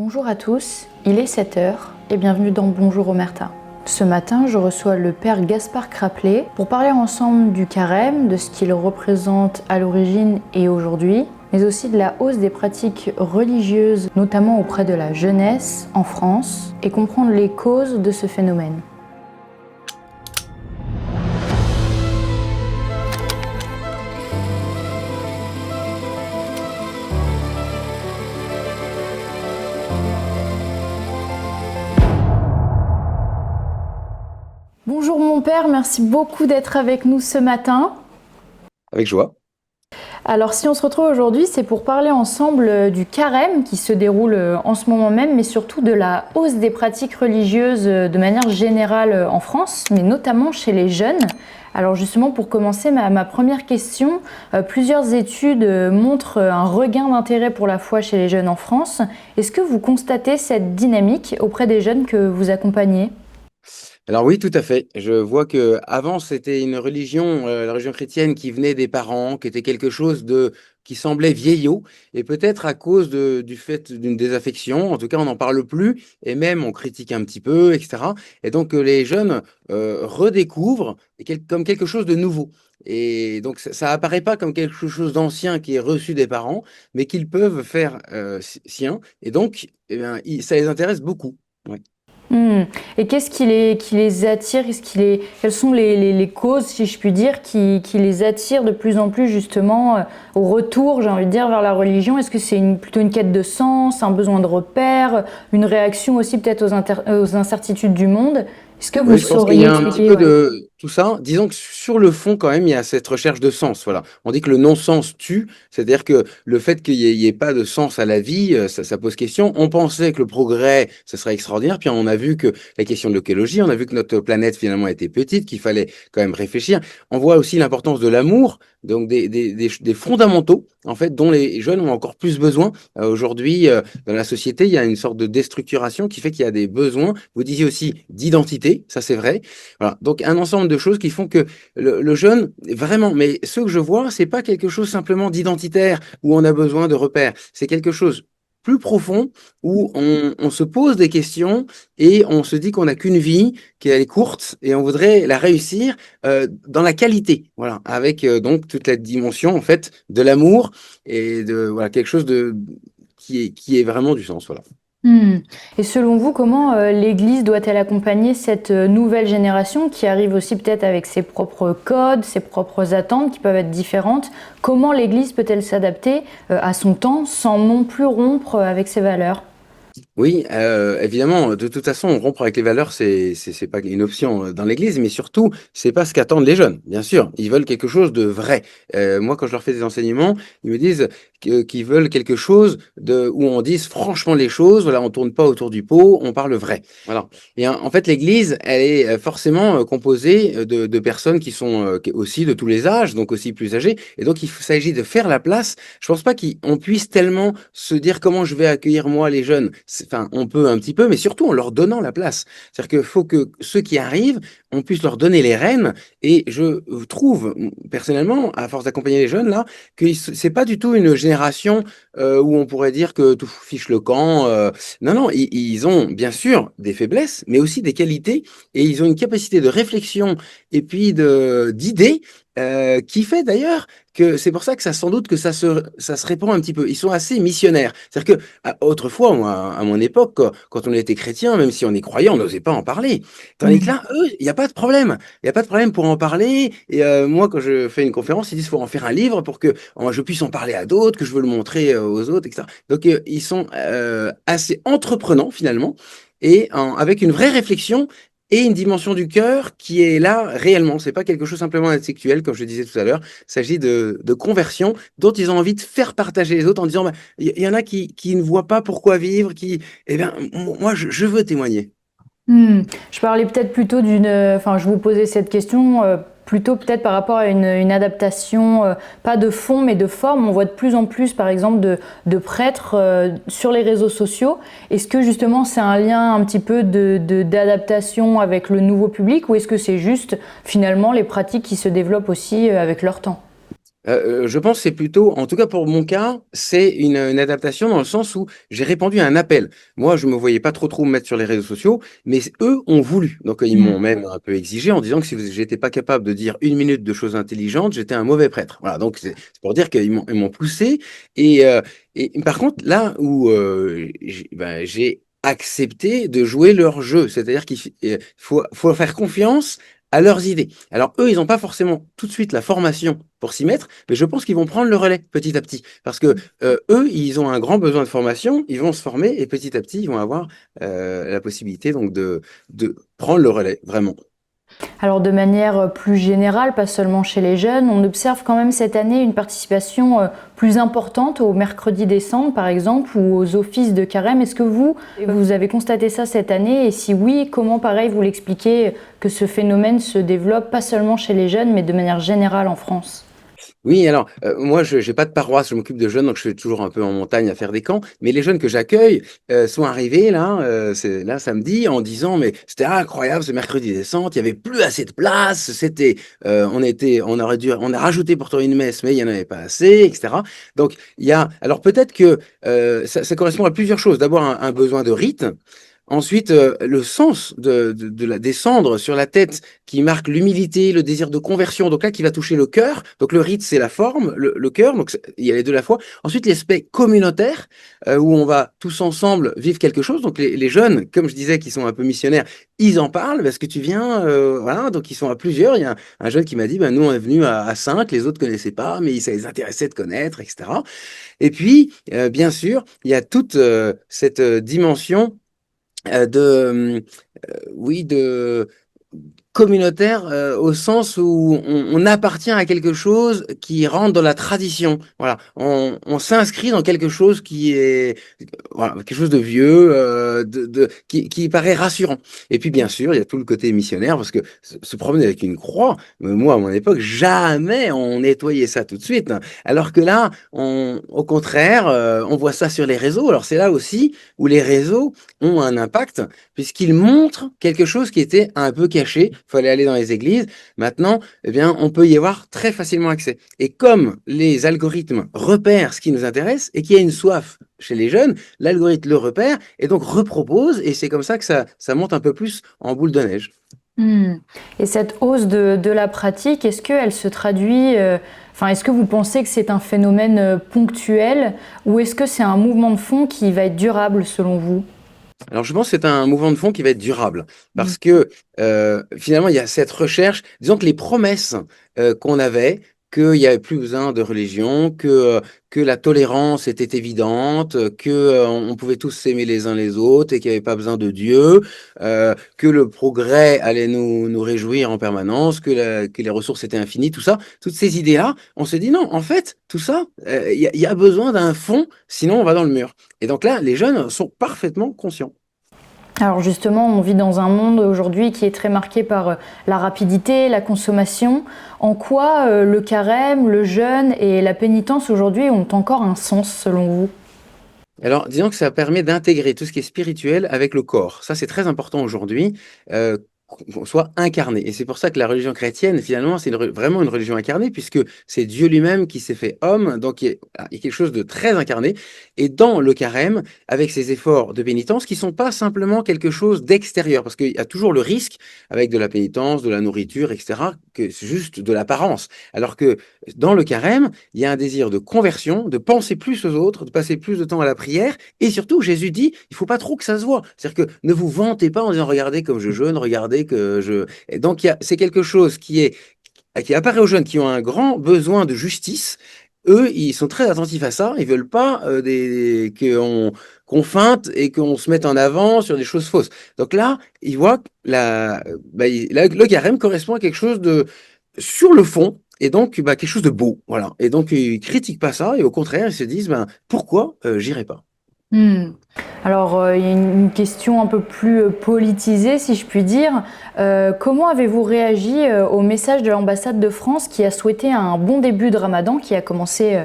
Bonjour à tous, il est 7 heures et bienvenue dans Bonjour Omerta. Ce matin, je reçois le père Gaspard Craplet pour parler ensemble du carême, de ce qu'il représente à l'origine et aujourd'hui, mais aussi de la hausse des pratiques religieuses, notamment auprès de la jeunesse en France, et comprendre les causes de ce phénomène. Bonjour mon père, merci beaucoup d'être avec nous ce matin. Avec joie. Alors si on se retrouve aujourd'hui, c'est pour parler ensemble du carême qui se déroule en ce moment même, mais surtout de la hausse des pratiques religieuses de manière générale en France, mais notamment chez les jeunes. Alors justement, pour commencer, ma première question, plusieurs études montrent un regain d'intérêt pour la foi chez les jeunes en France. Est-ce que vous constatez cette dynamique auprès des jeunes que vous accompagnez ? Alors oui, tout à fait. Je vois que avant c'était une religion, la religion chrétienne, qui venait des parents, qui était quelque chose de qui semblait vieillot, et peut-être à cause du fait d'une désaffection. En tout cas, on n'en parle plus, et même on critique un petit peu, etc. Et donc les jeunes redécouvrent comme quelque chose de nouveau. Et donc ça apparaît pas comme quelque chose d'ancien qui est reçu des parents, mais qu'ils peuvent faire sien. Et donc, eh bien, ça les intéresse beaucoup. Ouais. Et qu'est-ce qui les attire? Quelles sont les causes, si je puis dire, qui les attirent de plus en plus justement au retour, j'ai envie de dire, vers la religion? Est-ce que c'est plutôt une quête de sens, un besoin de repère, une réaction aussi peut-être aux incertitudes du monde? Est-ce que vous Oui, je pense qu'il y sauriez a un petit expliquer? peu Ouais. de tout ça. Disons que sur le fond, quand même, il y a cette recherche de sens. Voilà. On dit que le non-sens tue, c'est-à-dire que le fait qu'il y ait pas de sens à la vie, ça pose question. On pensait que le progrès, ce serait extraordinaire, puis on a vu que la question de l'écologie, on a vu que notre planète finalement était petite, qu'il fallait quand même réfléchir. On voit aussi l'importance de l'amour, donc des fondamentaux, en fait, dont les jeunes ont encore plus besoin. Aujourd'hui, dans la société, il y a une sorte de déstructuration qui fait qu'il y a des besoins. Vous disiez aussi d'identité, ça c'est vrai. Voilà. Donc un ensemble de choses qui font que le jeune, vraiment, mais ce que je vois, c'est pas quelque chose simplement d'identitaire où on a besoin de repères. C'est quelque chose plus profond où on se pose des questions et on se dit qu'on n'a qu'une vie, qu'elle est courte et on voudrait la réussir dans la qualité, voilà, avec donc toute la dimension en fait de l'amour et de voilà quelque chose de qui est vraiment du sens, voilà. Hmm. Et selon vous, comment l'Église doit-elle accompagner cette nouvelle génération qui arrive aussi peut-être avec ses propres codes, ses propres attentes qui peuvent être différentes? Comment l'Église peut-elle s'adapter à son temps sans non plus rompre avec ses valeurs? Oui, évidemment, de toute façon, rompre avec les valeurs, c'est pas une option dans l'Église, mais surtout, c'est pas ce qu'attendent les jeunes. Bien sûr, ils veulent quelque chose de vrai. Moi, quand je leur fais des enseignements, ils me disent qu'ils veulent quelque chose où on dise franchement les choses. Voilà, on tourne pas autour du pot, on parle vrai. Voilà. Et en fait, l'Église, elle est forcément composée de personnes qui sont aussi de tous les âges, donc aussi plus âgées. Et donc, il s'agit de faire la place. Je pense pas qu'on puisse tellement se dire comment je vais accueillir moi les jeunes. Enfin, on peut un petit peu, mais surtout en leur donnant la place. C'est-à-dire qu'il faut que ceux qui arrivent, on puisse leur donner les rênes. Et je trouve, personnellement, à force d'accompagner les jeunes, là, que c'est pas du tout une génération où on pourrait dire que tout fiche le camp. Non, non, ils ont bien sûr des faiblesses, mais aussi des qualités. Et ils ont une capacité de réflexion et puis d'idées qui fait d'ailleurs que c'est pour ça que ça sans doute que ça se répand un petit peu. Ils sont assez missionnaires. C'est-à-dire que autrefois, moi, à mon époque, quand on était chrétien, même si on est croyant, on n'osait pas en parler. Tandis que là, eux, il n'y a pas de problème. Il n'y a pas de problème pour en parler. Et moi, quand je fais une conférence, ils disent qu'il faut en faire un livre pour que je puisse en parler à d'autres, que je veux le montrer aux autres, etc. Donc, ils sont assez entreprenants finalement et avec une vraie réflexion et une dimension du cœur qui est là réellement. C'est pas quelque chose simplement intellectuel, comme je le disais tout à l'heure. Il s'agit de conversion dont ils ont envie de faire partager les autres en disant, bah, y en a qui ne voient pas pourquoi vivre, eh bien, moi, je veux témoigner. Je parlais peut-être plutôt enfin, je vous posais cette question plutôt peut-être par rapport à une adaptation, pas de fond mais de forme. On voit de plus en plus, par exemple, de prêtres sur les réseaux sociaux. Est-ce que justement c'est un lien un petit peu d'adaptation avec le nouveau public ou est-ce que c'est juste finalement les pratiques qui se développent aussi avec leur temps? Je pense que c'est plutôt, en tout cas pour mon cas, c'est une adaptation dans le sens où j'ai répondu à un appel. Moi, je me voyais pas trop me mettre sur les réseaux sociaux, mais eux ont voulu. Donc, ils m'ont même un peu exigé en disant que si j'étais pas capable de dire une minute de choses intelligentes, j'étais un mauvais prêtre. Voilà, donc c'est pour dire qu'ils m'ont poussé. Et par contre, là où j'ai accepté de jouer leur jeu, c'est-à-dire qu'il faut faire confiance à leurs idées. Alors eux, ils n'ont pas forcément tout de suite la formation pour s'y mettre, mais je pense qu'ils vont prendre le relais petit à petit. Parce que eux, ils ont un grand besoin de formation, ils vont se former et petit à petit, ils vont avoir la possibilité donc de prendre le relais, vraiment. Alors de manière plus générale, pas seulement chez les jeunes, on observe quand même cette année une participation plus importante au mercredi des cendres par exemple ou aux offices de carême. Est-ce que vous avez constaté ça cette année et si oui, comment pareil vous l'expliquez que ce phénomène se développe pas seulement chez les jeunes mais de manière générale en France? Oui, alors, moi, je j'ai pas de paroisse, je m'occupe de jeunes, donc je suis toujours un peu en montagne à faire des camps. Mais les jeunes que j'accueille, sont arrivés là, c'est là samedi en disant: «Mais c'était incroyable ce mercredi des Cendres, il y avait plus assez de place, c'était, on a rajouté pourtant une messe, mais il y en avait pas assez» et cetera. Donc il y a alors peut-être que, ça correspond à plusieurs choses. D'abord un besoin de rite. Ensuite, le sens de la descendre sur la tête qui marque l'humilité, le désir de conversion, donc là qui va toucher le cœur. Donc le rite, c'est la forme, le cœur, donc il y a les deux à la fois. Ensuite, l'aspect communautaire, où on va tous ensemble vivre quelque chose. Donc les jeunes, comme je disais, qui sont un peu missionnaires, ils en parlent. Est-ce que tu viens? Voilà, donc ils sont à plusieurs. Il y a un jeune qui m'a dit, ben, nous on est venus à 5, les autres connaissaient pas, mais ça les intéressait de connaître, etc. Et puis, bien sûr, il y a toute cette dimension de, oui, de communautaire au sens où on appartient à quelque chose qui rentre dans la tradition. Voilà, on s'inscrit dans quelque chose qui est voilà, quelque chose de vieux, qui paraît rassurant. Et puis bien sûr, il y a tout le côté missionnaire parce que se promener avec une croix, moi à mon époque, jamais on nettoyait ça tout de suite. Alors que là, au contraire, on voit ça sur les réseaux. Alors c'est là aussi où les réseaux ont un impact puisqu'ils montrent quelque chose qui était un peu caché. Il fallait aller dans les églises. Maintenant, eh bien, on peut y avoir très facilement accès. Et comme les algorithmes repèrent ce qui nous intéresse et qu'il y a une soif chez les jeunes, l'algorithme le repère et donc repropose. Et c'est comme ça que ça monte un peu plus en boule de neige. Et cette hausse de la pratique, est-ce qu'elle se traduit, est-ce que vous pensez que c'est un phénomène ponctuel ou est-ce que c'est un mouvement de fond qui va être durable selon vous? Alors, je pense que c'est un mouvement de fond qui va être durable Mm. parce que finalement, il y a cette recherche. Disons que les promesses qu'on avait, qu'il n'y avait plus besoin de religion, que la tolérance était évidente, que on pouvait tous s'aimer les uns les autres et qu'il n'y avait pas besoin de Dieu, que le progrès allait nous réjouir en permanence, que les ressources étaient infinies, tout ça, toutes ces idées-là, on se dit non, en fait, tout ça, il y a besoin d'un fond, sinon on va dans le mur. Et donc là, les jeunes sont parfaitement conscients. Alors justement, on vit dans un monde aujourd'hui qui est très marqué par la rapidité, la consommation. En quoi le carême, le jeûne et la pénitence aujourd'hui ont encore un sens selon vous? Alors, disons que ça permet d'intégrer tout ce qui est spirituel avec le corps. Ça, c'est très important aujourd'hui, qu'on soit incarné. Et c'est pour ça que la religion chrétienne, finalement, c'est vraiment une religion incarnée, puisque c'est Dieu lui-même qui s'est fait homme, donc il y a quelque chose de très incarné. Et dans le carême, avec ces efforts de pénitence, qui sont pas simplement quelque chose d'extérieur, parce qu'il y a toujours le risque, avec de la pénitence, de la nourriture, etc., que c'est juste de l'apparence. Alors que dans le carême, il y a un désir de conversion, de penser plus aux autres, de passer plus de temps à la prière. Et surtout, Jésus dit, il faut pas trop que ça se voit. C'est-à-dire que ne vous vantez pas en disant, regardez comme je jeûne, regardez que je... Et donc, c'est quelque chose qui apparaît aux jeunes qui ont un grand besoin de justice. Eux, ils sont très attentifs à ça. Ils veulent pas qu'on feinte et qu'on se mette en avant sur des choses fausses. Donc là, ils voient que le carême correspond à quelque chose de sur le fond et donc quelque chose de beau. Voilà. Et donc ils critiquent pas ça et au contraire, ils se disent pourquoi j'irai pas. Hmm. Alors, il y a une question un peu plus politisée, si je puis dire. Comment avez-vous réagi au message de l'ambassade de France qui a souhaité un bon début de Ramadan, qui a commencé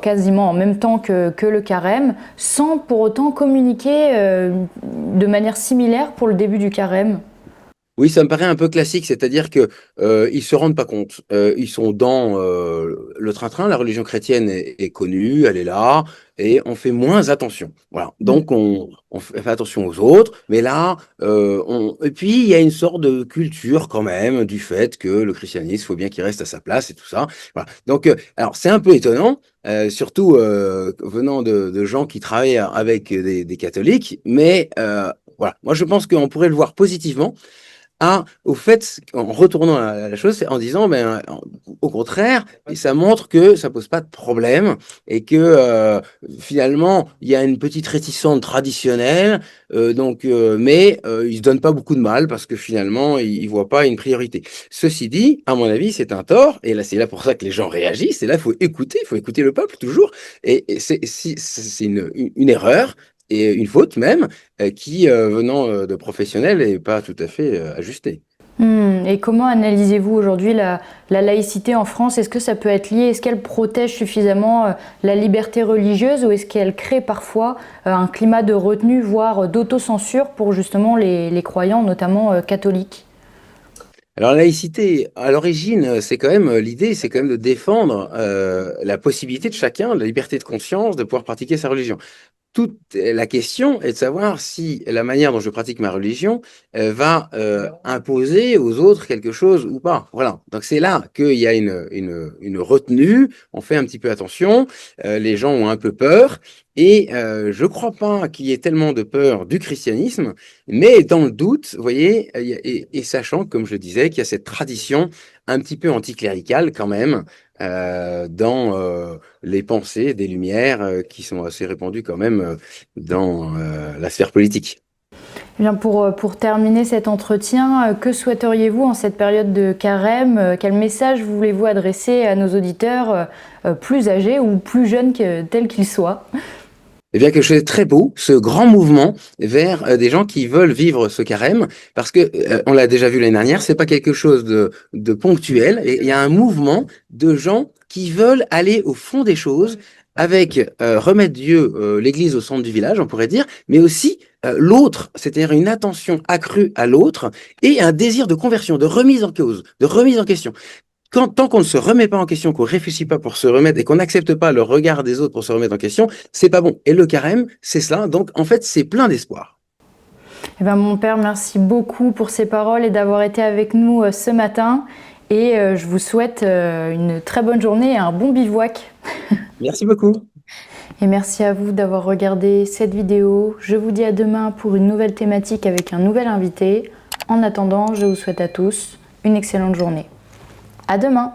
quasiment en même temps que le carême, sans pour autant communiquer de manière similaire pour le début du carême? Oui, ça me paraît un peu classique, c'est-à-dire que ils se rendent pas compte. Ils sont dans le train-train. La religion chrétienne est connue, elle est là, et on fait moins attention. Voilà. Mm. Donc on fait attention aux autres, mais là, et puis il y a une sorte de culture quand même du fait que le christianisme, il faut bien qu'il reste à sa place et tout ça. Voilà. Donc, alors c'est un peu étonnant. Surtout venant de gens qui travaillent avec des catholiques, mais voilà, moi je pense qu'on pourrait le voir positivement au fait, en retournant à la chose, c'est en disant, au contraire, ça montre que ça pose pas de problème et que finalement, il y a une petite réticence traditionnelle, mais ils se donnent pas beaucoup de mal parce que finalement, ils voient pas une priorité. Ceci dit, à mon avis, c'est un tort et là, c'est là pour ça que les gens réagissent. Et là, il faut écouter le peuple toujours. Et c'est une erreur et une faute même qui, venant de professionnels, n'est pas tout à fait ajusté. Et comment analysez-vous aujourd'hui la laïcité en France? Est-ce que ça peut être lié? Est-ce qu'elle protège suffisamment la liberté religieuse ou est-ce qu'elle crée parfois un climat de retenue, voire d'autocensure pour justement les croyants, notamment catholiques? Alors, la laïcité, à l'origine, c'est quand même l'idée, c'est quand même de défendre la possibilité de chacun, la liberté de conscience, de pouvoir pratiquer sa religion. Toute la question est de savoir si la manière dont je pratique ma religion va imposer aux autres quelque chose ou pas. Voilà. Donc c'est là qu'il y a une retenue. On fait un petit peu attention. Les gens ont un peu peur. Et je ne crois pas qu'il y ait tellement de peur du christianisme, mais dans le doute, vous voyez, et sachant, comme je le disais, qu'il y a cette tradition un petit peu anticléricale quand même dans les pensées des Lumières qui sont assez répandues quand même dans la sphère politique. Eh bien, pour terminer cet entretien, que souhaiteriez-vous en cette période de carême? Quel message voulez-vous adresser à nos auditeurs plus âgés ou plus jeunes tels qu'ils soient? Eh bien, quelque chose de très beau, ce grand mouvement vers des gens qui veulent vivre ce carême, parce que on l'a déjà vu l'année dernière, c'est pas quelque chose de ponctuel. Et il y a un mouvement de gens qui veulent aller au fond des choses, avec remettre Dieu, l'Église au centre du village, on pourrait dire, mais aussi l'autre, c'est-à-dire une attention accrue à l'autre et un désir de conversion, de remise en cause, de remise en question. Tant qu'on ne se remet pas en question, qu'on réfléchit pas pour se remettre et qu'on n'accepte pas le regard des autres pour se remettre en question, c'est pas bon. Et le carême, c'est cela. Donc, en fait, c'est plein d'espoir. Eh bien, mon père, merci beaucoup pour ces paroles et d'avoir été avec nous ce matin. Et je vous souhaite une très bonne journée et un bon bivouac. Merci beaucoup. Et merci à vous d'avoir regardé cette vidéo. Je vous dis à demain pour une nouvelle thématique avec un nouvel invité. En attendant, je vous souhaite à tous une excellente journée. À demain!